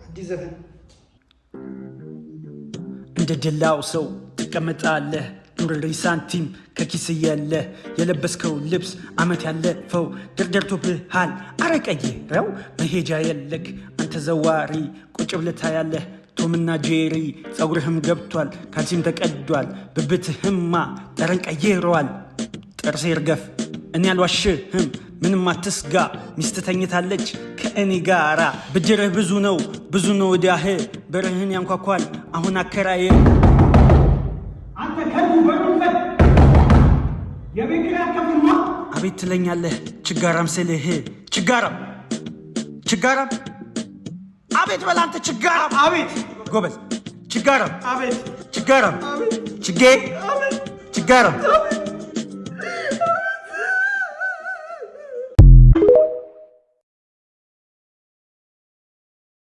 አዲስ ዘፈን እንደ ደላው ሰው ትቀመጣለህ ዱርሪ ሳንቲም ከኪስ ያለ የለበስከው ልብስ አመት ያለፈው ደርደርቶብሃል አረቀየረው መሄጃ የለክ አንተ ዘዋሪ ቁጭ ብለህ ታያለህ ቶምና ጄሪ ጸጉርህም ገብቷል ካልሲም ተቀዷል ብብትህማ ጠረን ቀይሯል ጥርሴ ይርገፍ እኔ አልዋሽህም ምንም አትስጋ ሚስት ተኝታለች ከእኔ ጋራ ብድርህ ብዙ ነው ወዲያህ በርህን ያንኳኳል አሁን አከራዬ አንተ ከዱ በሩፈት የቤት ያከፍማ አቤት ትለኛለህ ችጋራም ስልህ ችጋራም አቤት በላንተ ችጋራም አቤት ጎበዝ ችጋራም አቤት ችጋራም አቤት ችጌ አቤት ችጋራም